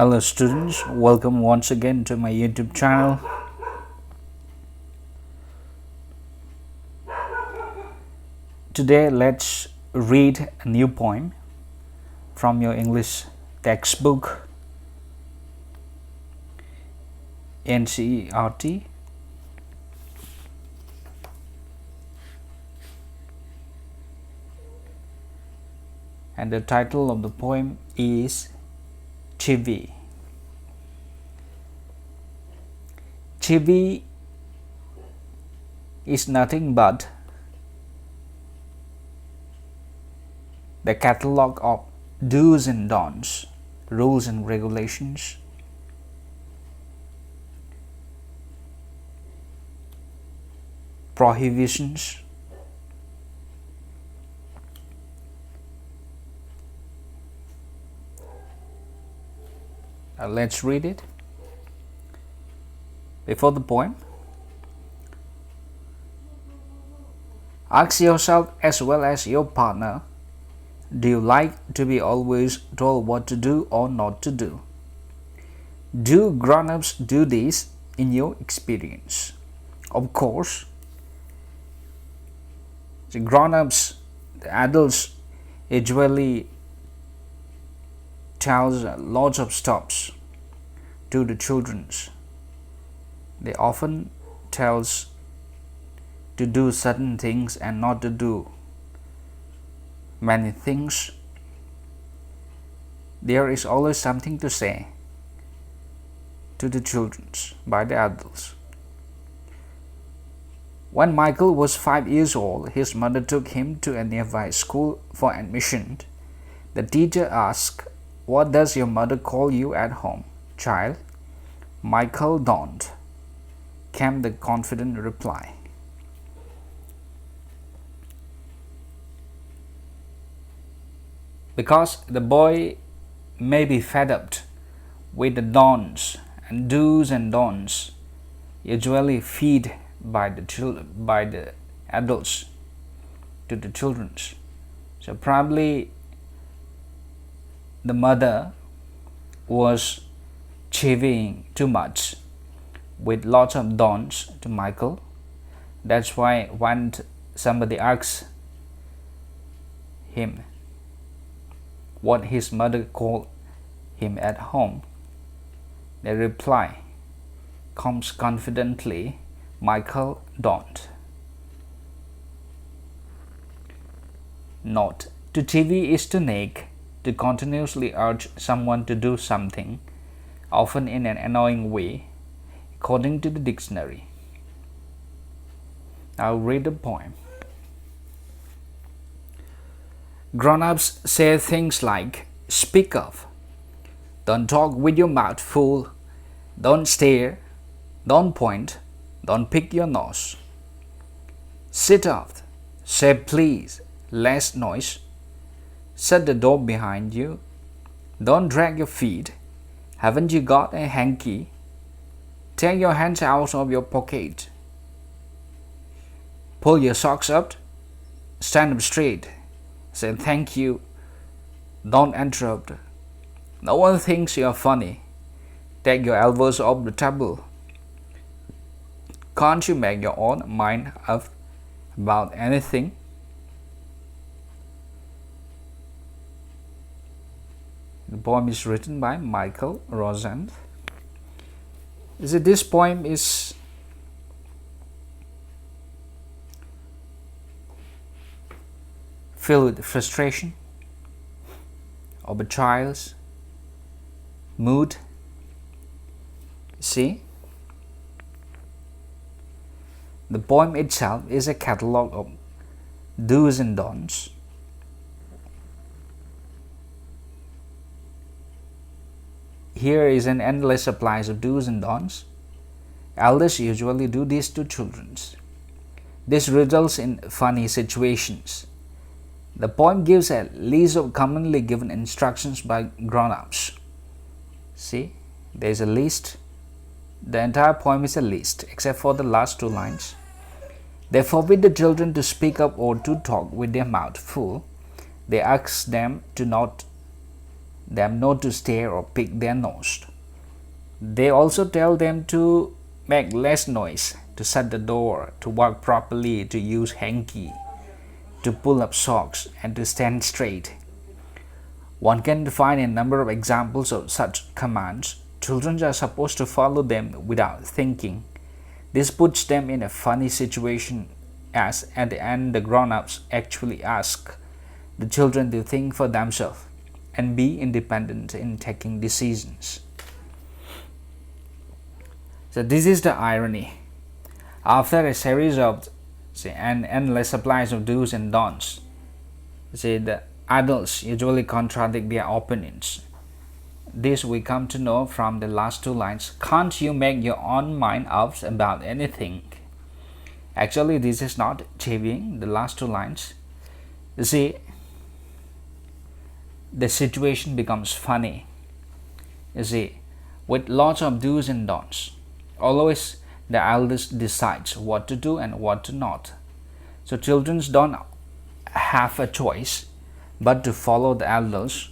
Hello students, welcome once again to my YouTube channel. Today let's read a new poem from your English textbook NCERT. And the title of the poem is Chivvy. Chivvy is nothing but the catalogue of do's and don'ts, rules and regulations, prohibitions, let's read it. Before the poem, ask yourself as well as your partner, do you like to be always told what to do or not to do? Do grown-ups do this in your experience? Of course, the grown-ups, the adults usually tells lots of stops to the children. They often tells to do certain things and not to do many things. There is always something to say to the children by the adults. When Michael was 5 years old, his mother took him to a nearby school for admission. The teacher asked, "What does your mother call you at home, child?" "Michael don't," came the confident reply. Because the boy may be fed up with the don'ts and do's and don'ts usually feed by the adults to the children. So probably the mother was chivvying too much with lots of don'ts to Michael. That's why when somebody asks him what his mother called him at home, the reply comes confidently, "Michael don't." Note: to chivvy is to nag, to continuously urge someone to do something, often in an annoying way, according to the dictionary. I'll read the poem. Grown-ups say things like, "Speak up," "Don't talk with your mouth full," "Don't stare," "Don't point," "Don't pick your nose." "Sit up," say "Please," "Less noise," "Shut the door behind you," "Don't drag your feet," "Haven't you got a hanky?" "Take your hands out of your pocket," "Pull your socks up," "Stand up straight," say "Thank you," "Don't interrupt," "No one thinks you are funny," "Take your elbows off the table," "Can't you make your own mind up about anything?" The poem is written by Michael Rosen. This poem is filled with frustration of a child's mood. See, the poem itself is a catalogue of do's and don'ts. Here is an endless supply of do's and don'ts. Elders usually do this to children. This results in funny situations. The poem gives a list of commonly given instructions by grown-ups. See, there is a list. The entire poem is a list, except for the last two lines. They forbid the children to speak up or to talk with their mouth full. They ask them to not them not to stare or pick their nose. They also tell them to make less noise, to shut the door, to walk properly, to use hanky, to pull up socks, and to stand straight. One can find a number of examples of such commands. Children are supposed to follow them without thinking. This puts them in a funny situation, as at the end the grown-ups actually ask the children to think for themselves and be independent in taking decisions. So this is the irony. After a series of an endless supplies of do's and don'ts, the adults usually contradict their opinions. This we come to know from the last two lines. Can't you make your own mind up about anything? Actually, this is not chivvying, the last two lines. You see, the situation becomes funny. You see, with lots of do's and don'ts, always the eldest decides what to do and what to not. So children don't have a choice but to follow the elders,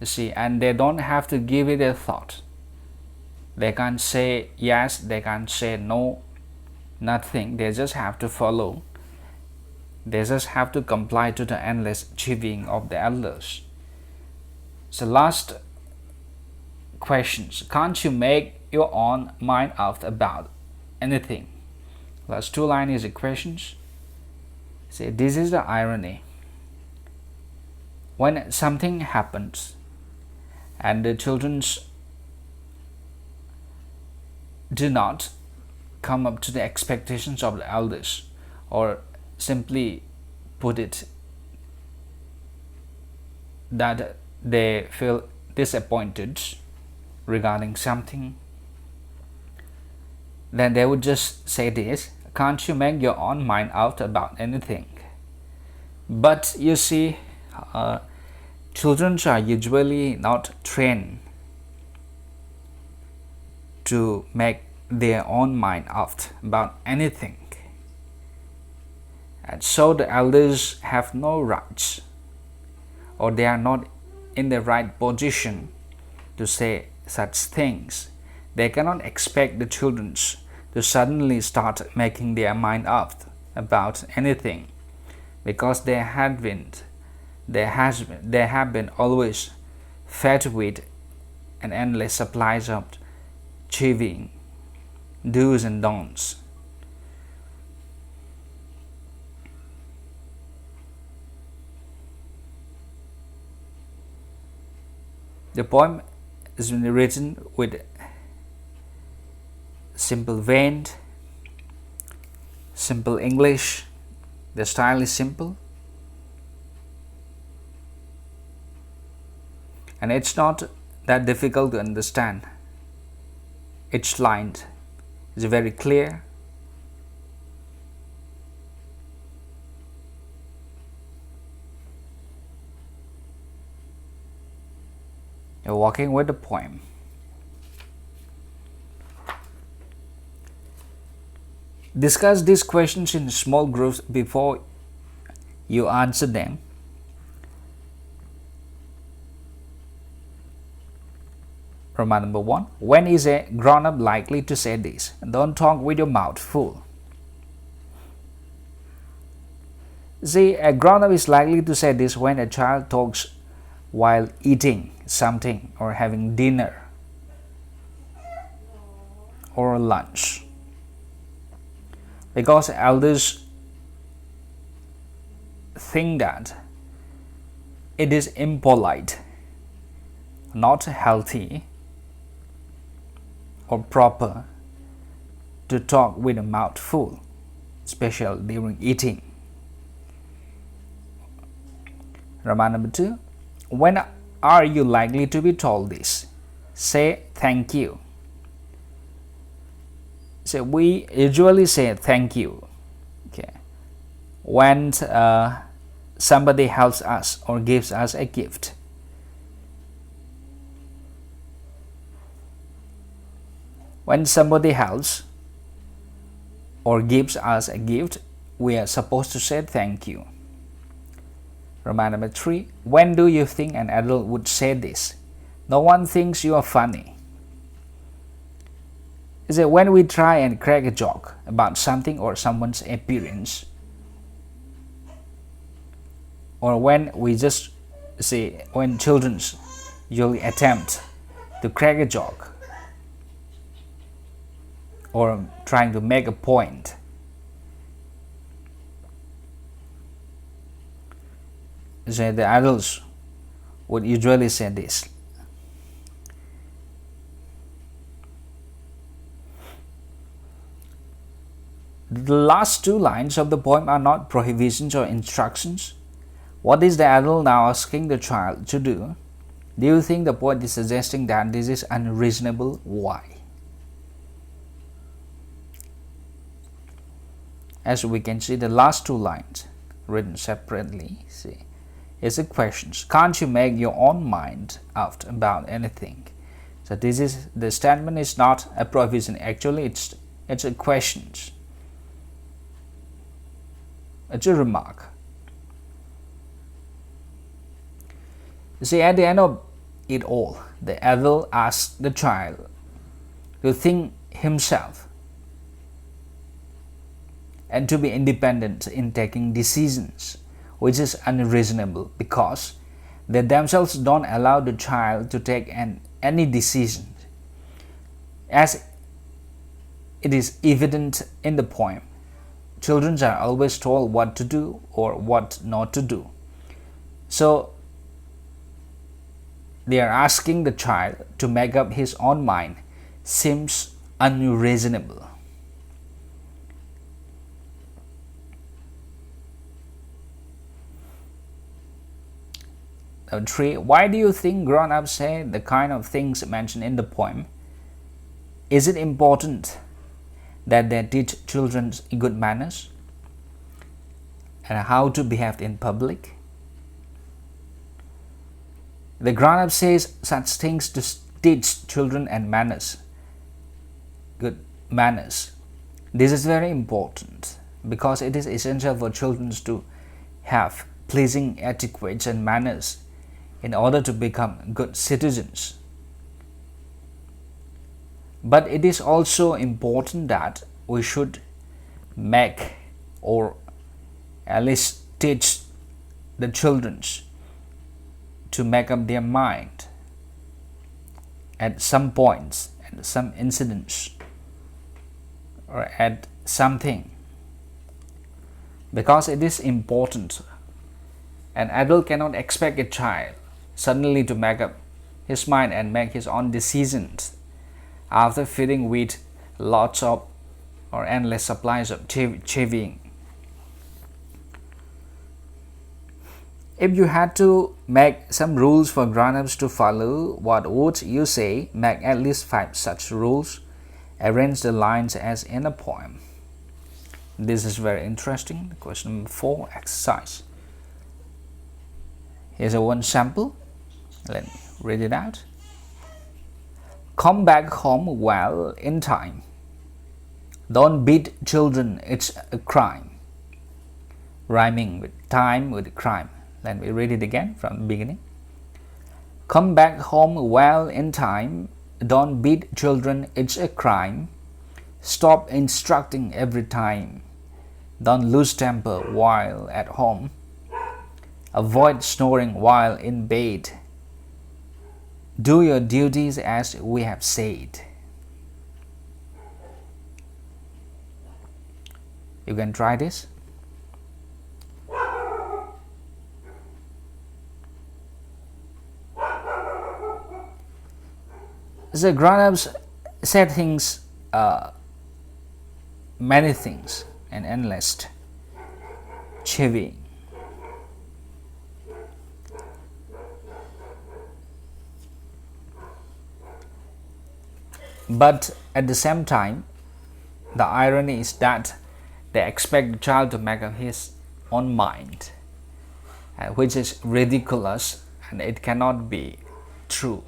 you see, and they don't have to give it a thought. They can't say yes, they can't say no, nothing. They just have to follow. They just have to comply to the endless chivvying of the elders. So last questions. Can't you make your own mind up about anything? Last two lines is the questions. See, this is the irony. When something happens and the children do not come up to the expectations of the elders, or simply put it that they feel disappointed regarding something, then they would just say this: can't you make your own mind out about anything? But you see, children are usually not trained to make their own mind up about anything, and so the elders have no rights, or they are not in the right position to say such things. They cannot expect the children to suddenly start making their mind up about anything, because they have been always fed with an endless supplies of chivvying, do's and don'ts. The poem is written with simple vein, simple English. The style is simple, and it's not that difficult to understand. Each line is very clear. You're walking with the poem. Discuss these questions in small groups before you answer them. Reminder number 1. When is a grown-up likely to say this? Don't talk with your mouth full. See, a grown-up is likely to say this when a child talks while eating something or having dinner or lunch, because elders think that it is impolite, not healthy or proper to talk with a mouth full, especially during eating. Reminder number 2. When are you likely to be told this? Say thank you. So we usually say thank you, okay, when somebody helps us or gives us a gift. When somebody helps or gives us a gift, we are supposed to say thank you. Remark number 3. When do you think an adult would say this? No one thinks you are funny. Is it when we try and crack a joke about something or someone's appearance? Or when we just say, when children usually attempt to crack a joke or trying to make a point. So the adults would usually say this. The last two lines of the poem are not prohibitions or instructions. What is the adult now asking the child to do? Do you think the poet is suggesting that this is unreasonable? Why? As we can see, the last two lines written separately, see, is a question. Can't you make your own mind up about anything? So this is, the statement is not a prohibition. Actually, it's a question. It's a remark. You see, at the end of it all, the adult asks the child to think himself and to be independent in taking decisions, which is unreasonable because they themselves don't allow the child to take any decision. As it is evident in the poem, children are always told what to do or what not to do. So they are asking the child to make up his own mind seems unreasonable. Number 3. Why do you think grown-ups say the kind of things mentioned in the poem? Is it important that they teach children good manners and how to behave in public? The grown-up says such things to teach children and manners, good manners. This is very important because it is essential for children to have pleasing etiquettes and manners in order to become good citizens. But it is also important that we should make or at least teach the children to make up their mind at some points, at some incidents, or at something, because it is important. An adult cannot expect a child suddenly to make up his mind and make his own decisions after feeding with lots of or endless supplies of chivvying. If you had to make some rules for grown-ups to follow, what would you say? Make at least 5 such rules. Arrange the lines as in a poem. This is very interesting. Question number 4, exercise. Here's a one sample. Let me read it out. Come back home well in time. Don't beat children, it's a crime. Rhyming with time with crime. Let me read it again from the beginning. Come back home well in time. Don't beat children, it's a crime. Stop instructing every time. Don't lose temper while at home. Avoid snoring while in bed. Do your duties as we have said. You can try this. The grown-ups said things, many things, and endless. Chivvy. But at the same time, the irony is that they expect the child to make up his own mind, which is ridiculous, and it cannot be true,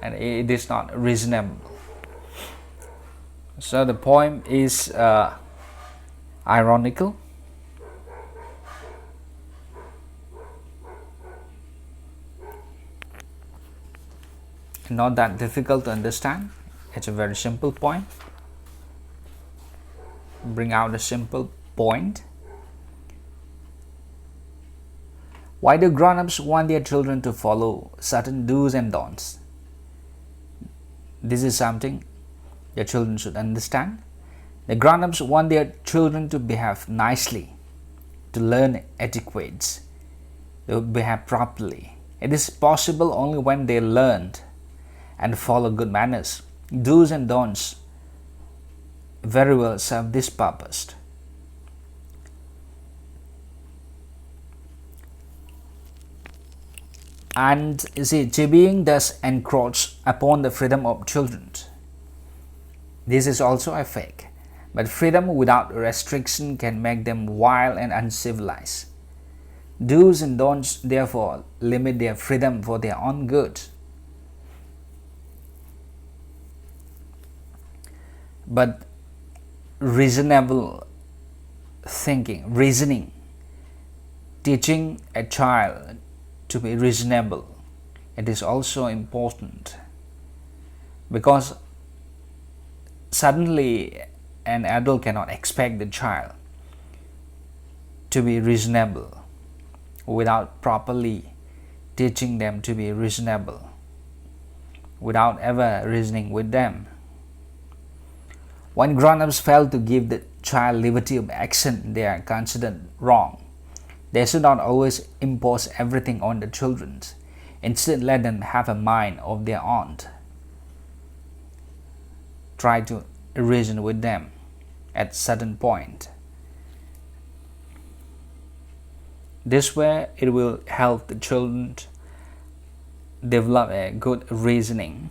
and it is not reasonable. So the poem is ironical, not that difficult to understand. It's a very simple point. Bring out a simple point. Why do grown-ups want their children to follow certain do's and don'ts? This is something their children should understand. The grown-ups want their children to behave nicely, to learn etiquettes, to behave properly. It is possible only when they learn and follow good manners. Do's and don'ts very well serve this purpose. And you see, Chivvying does encroach upon the freedom of children. This is also a fake. But freedom without restriction can make them wild and uncivilized. Do's and don'ts therefore limit their freedom for their own good. But reasonable reasoning, teaching a child to be reasonable, it is also important, because suddenly an adult cannot expect the child to be reasonable without properly teaching them to be reasonable, without ever reasoning with them. When grown-ups fail to give the child liberty of action, they are considered wrong. They should not always impose everything on the children. Instead, let them have a mind of their own. Try to reason with them at certain point. This way, it will help the children develop a good reasoning